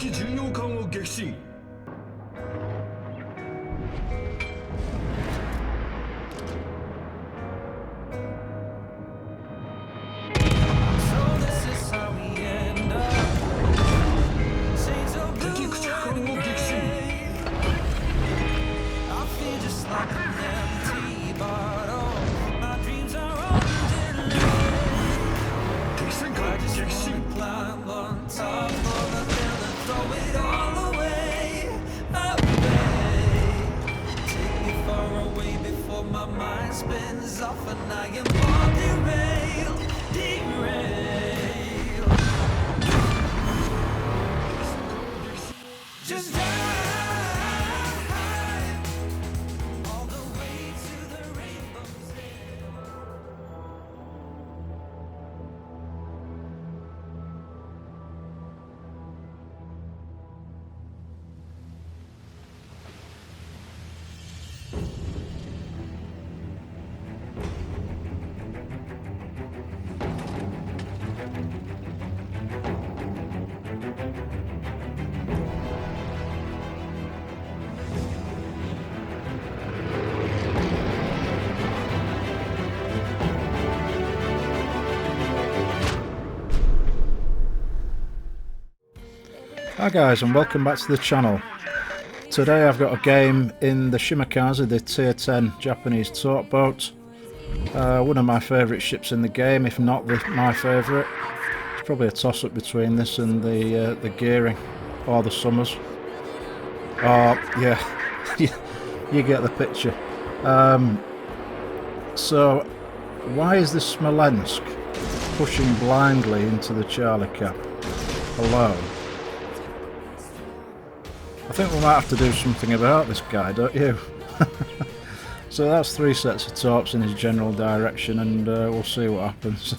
敵巡洋艦を撃沈。敵駆逐艦を撃沈。敵戦艦撃沈。My mind spins off and I am all derailed, derailed. Just dive all the way to the rainbow's end. Hi guys, and welcome back to the channel. Today I've got a game in the Shimakaze, the tier 10 Japanese torque boat. One of my favourite ships in the game, if not my favourite. It's probably a toss-up between this and the Gearing, or the Summers. Oh yeah, you get the picture. So why is this Smolensk pushing blindly into the Charlie Cap alone? I think we might have to do something about this guy, don't you? So that's 3 sets of torps in his general direction, and we'll see what happens.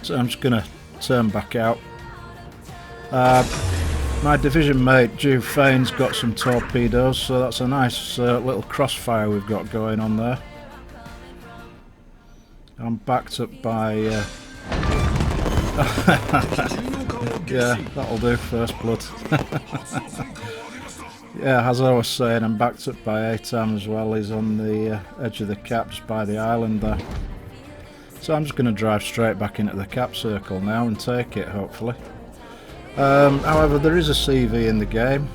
So I'm just going to turn back out. My division mate, Juve Fane's got some torpedoes, so that's a nice little crossfire we've got going on there. I'm backed up by... yeah, that'll do, first blood. Yeah, as I was saying, I'm backed up by Atam as well. He's on the edge of the cap, just by the island there. So I'm just going to drive straight back into the cap circle now and take it, hopefully. However, there is a CV in the game,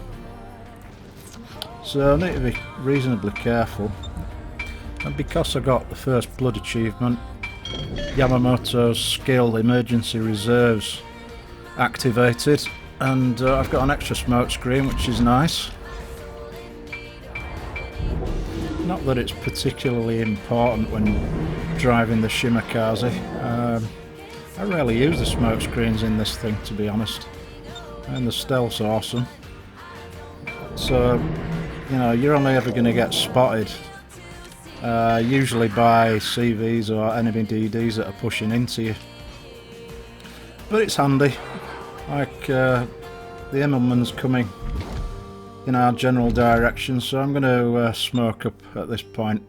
so I need to be reasonably careful. And because I got the first blood achievement, Yamamoto's skill emergency reserves activated, and I've got an extra smoke screen, which is nice. Not that it's particularly important when driving the Shimakaze. I rarely use the smoke screens in this thing, to be honest, and the stealth's awesome. So, you know, you're only ever going to get spotted usually by CVs or enemy DDs that are pushing into you. But it's handy. Like the Immelman's coming in our general direction, so I'm going to smoke up at this point.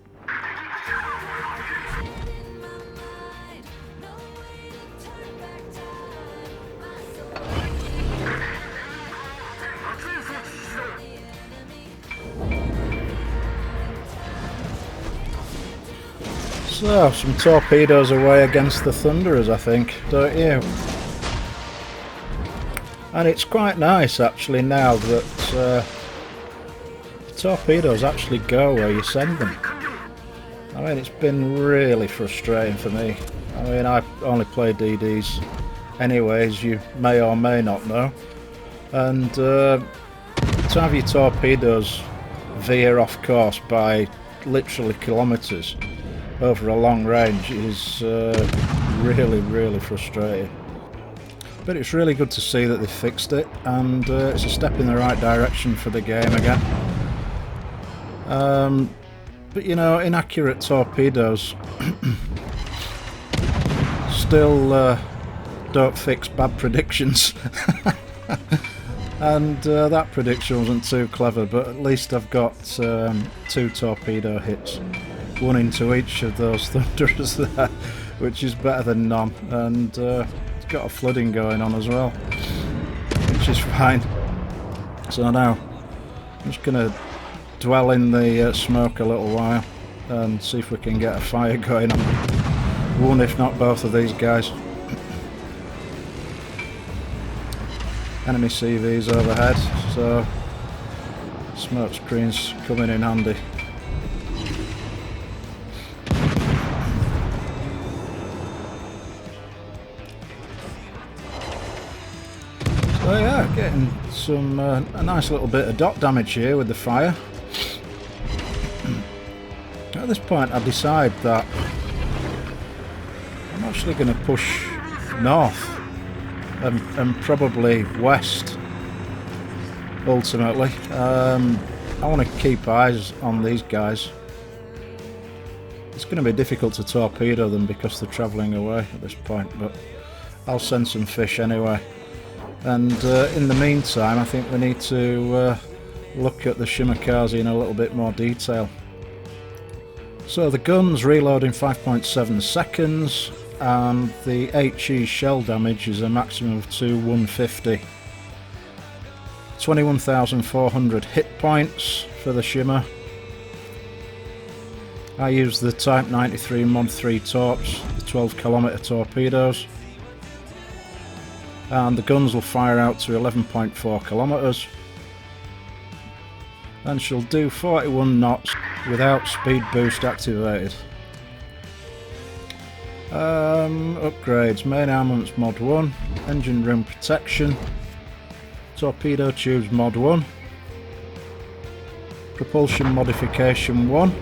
So, some torpedoes away against the Thunderers, I think, don't you? And it's quite nice actually now that the torpedoes actually go where you send them. I mean, it's been really frustrating for me. I mean, I only play DDs anyway, as you may or may not know. And to have your torpedoes veer off course by literally kilometres over a long range is really, really frustrating. But it's really good to see that they've fixed it, and it's a step in the right direction for the game again. But you know, inaccurate torpedoes still don't fix bad predictions. And that prediction wasn't too clever, but at least I've got 2 torpedo hits, one into each of those Thunderers there, which is better than none. And got a flooding going on as well, which which is fine. So now I'm just going to dwell in the smoke a little while and see if we can get a fire going on one, if not both of these guys. Enemy CVs overhead, so smoke screens coming in handy. So yeah, getting some a nice little bit of dot damage here with the fire. At this point I decide that I'm actually going to push north and probably west ultimately. I want to keep eyes on these guys. It's going to be difficult to torpedo them because they're travelling away at this point, but I'll send some fish anyway. And in the meantime I think we need to look at the Shimakaze in a little bit more detail. So the guns reload in 5.7 seconds, and the HE shell damage is a maximum of 150. 21,400 hit points for the Shima. I use the Type 93 Mod 3 torps, the 12km torpedoes, and the guns will fire out to 11.4 kilometers, and she'll do 41 knots without speed boost activated. Upgrades: main armaments mod 1, engine room protection, torpedo tubes mod 1, propulsion modification 1,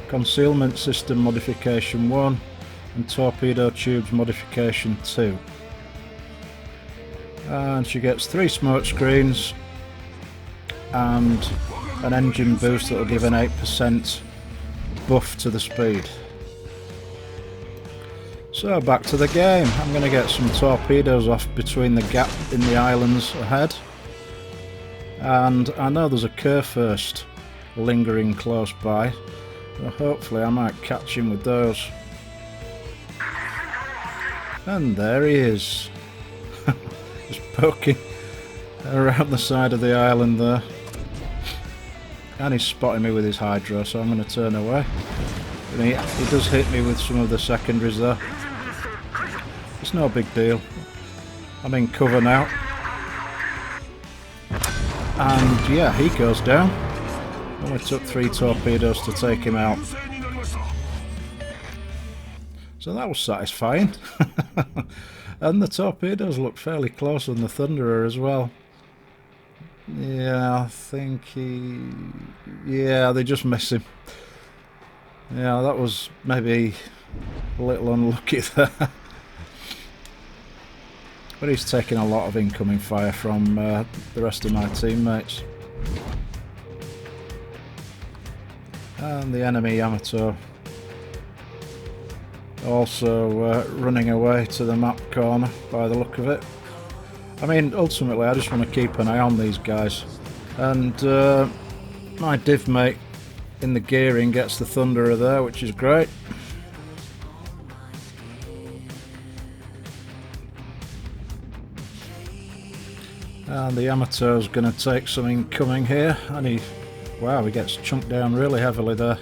concealment system modification 1, and torpedo tubes modification 2. And she gets 3 smoke screens and an engine boost that will give an 8% buff to the speed. So back to the game. I'm going to get some torpedoes off between the gap in the islands ahead, and I know there's a Kurfürst lingering close by, so hopefully I might catch him with those. And there he is, just poking around the side of the island there, and he's spotting me with his hydro, so I'm going to turn away. And he does hit me with some of the secondaries there. It's no big deal. I'm in cover now. And yeah, he goes down. Only took 3 torpedoes to take him out. So that was satisfying. And the torpedoes look fairly close on the Thunderer as well. Yeah, I think yeah, they just miss him. Yeah, that was maybe a little unlucky there. But he's taking a lot of incoming fire from the rest of my teammates. And the enemy Yamato also running away to the map corner by the look of it. I mean, ultimately I just want to keep an eye on these guys. And my div mate in the gearing gets the Thunderer there, which is great. And the Yamato's going to take some incoming here, and wow, he gets chunked down really heavily there.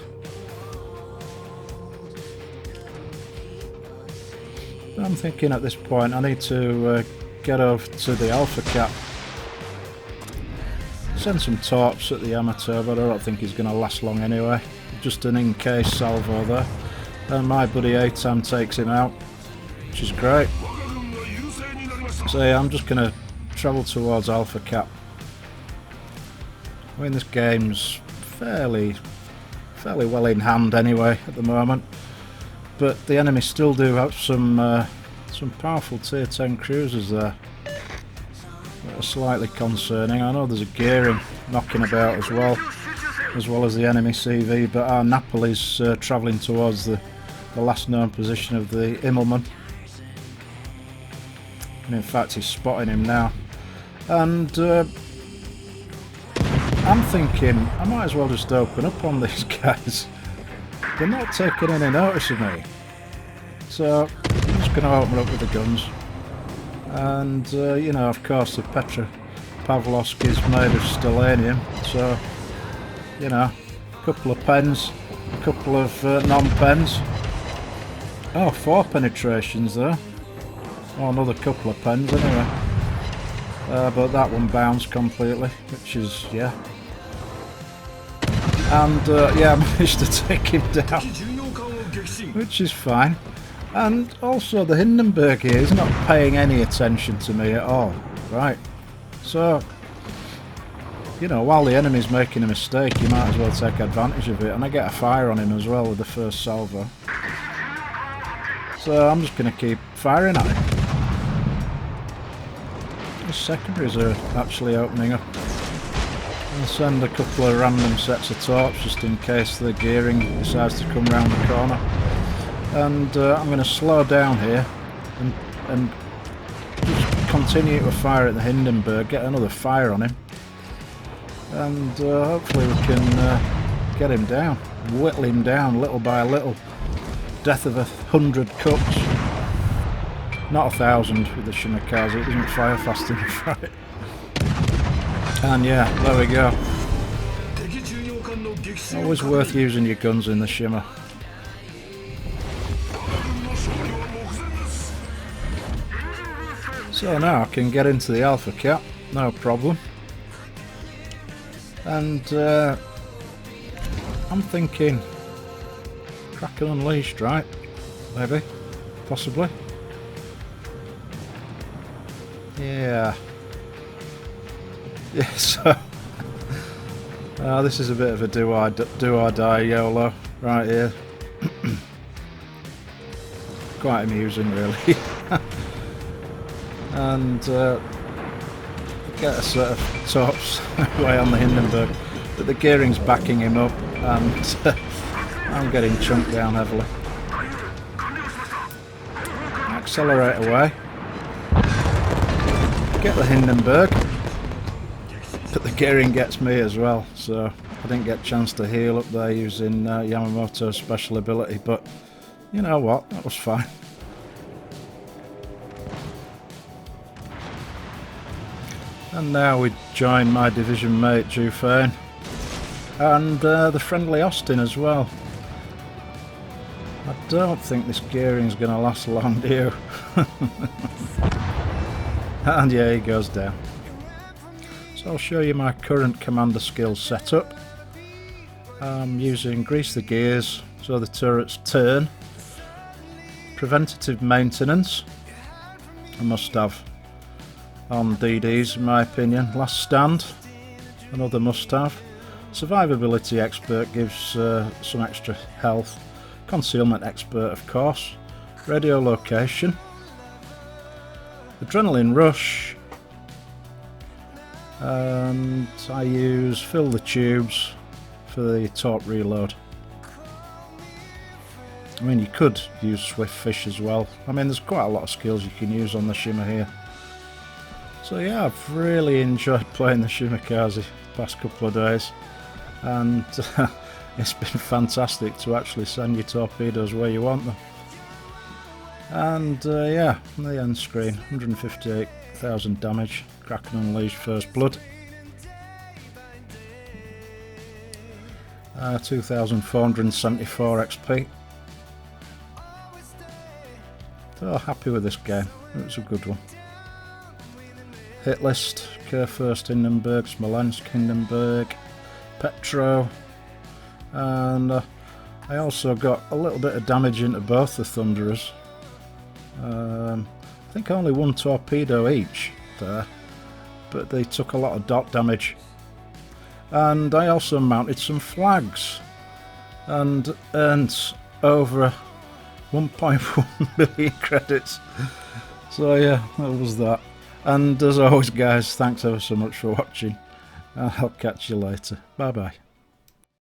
I'm thinking at this point I need to get over to the Alpha Cap. Send some torps at the Yamato, but I don't think he's going to last long anyway. Just an in-case salvo there. And my buddy Atam takes him out, which is great. So yeah, I'm just going to travel towards Alpha Cap. I mean, this game's fairly well in hand anyway at the moment, but the enemy still do have some powerful tier 10 cruisers there that are slightly concerning. I know there's a gearing knocking about as well as the enemy CV, but our Napoli's travelling towards the last known position of the Immelmann, and in fact he's spotting him now. And I'm thinking I might as well just open up on these guys. They're not taking any notice of me, so I'm just going to open up with the guns. And you know, of course, the Petropavlovsk is made of stellanium, so you know, a couple of pens, a couple of non-pens. Oh, 4 penetrations there. Oh, another couple of pens anyway. But that one bounced completely, which is, yeah. And yeah, I managed to take him down, which is fine. And also the Hindenburg here is not paying any attention to me at all. Right. So, you know, while the enemy's making a mistake, you might as well take advantage of it. And I get a fire on him as well with the first salvo. So I'm just going to keep firing at him. The secondaries are actually opening up. I'll send a couple of random sets of torps just in case the gearing decides to come round the corner. And I'm going to slow down here and just continue to fire at the Hindenburg, get another fire on him. And hopefully we can get him down, whittle him down little by little. Death of 100 cooks. Not 1,000 with the Shimakaze, it doesn't fire fast enough, right? And yeah, there we go. Always worth using your guns in the Shima. So now I can get into the Alpha Cap, no problem. And I'm thinking Kraken Unleashed, right? Maybe, possibly. Yeah. Yeah, so this is a bit of a do or die YOLO right here. Quite amusing, really. And get a set of tops away on the Hindenburg, but the gearing's backing him up, and I'm getting chunked down heavily. Accelerate away. Get the Hindenburg. But the gearing gets me as well, so I didn't get a chance to heal up there using Yamamoto's special ability, but you know what, that was fine. And now we join my division mate Jufane and the friendly Austin as well. I don't think this gearing's going to last long, do you? And yeah, he goes down. So I'll show you my current commander skills setup. I'm using grease the gears so the turrets turn. Preventative maintenance, a must have on DDs in my opinion. Last stand, another must have. Survivability expert gives some extra health. Concealment expert of course. Radio location. Adrenaline rush. And I use fill the tubes for the torp reload. I mean, you could use swift fish as well. I mean, there's quite a lot of skills you can use on the Shima here. So yeah, I've really enjoyed playing the Shimakaze the past couple of days, and it's been fantastic to actually send your torpedoes where you want them. And yeah, on the end screen, 158,000 damage. Kraken Unleashed First Blood. 2,474 XP. So happy with this game. It was a good one. Hit list: Kurfürst Hindenburg, Smolensk Hindenburg, Petro, and I also got a little bit of damage into both the Thunderers. I think only one torpedo each there, but they took a lot of dot damage. And I also mounted some flags and earned over 1.1 million credits. So yeah, that was that. And as always guys, thanks ever so much for watching, and I'll catch you later. Bye bye.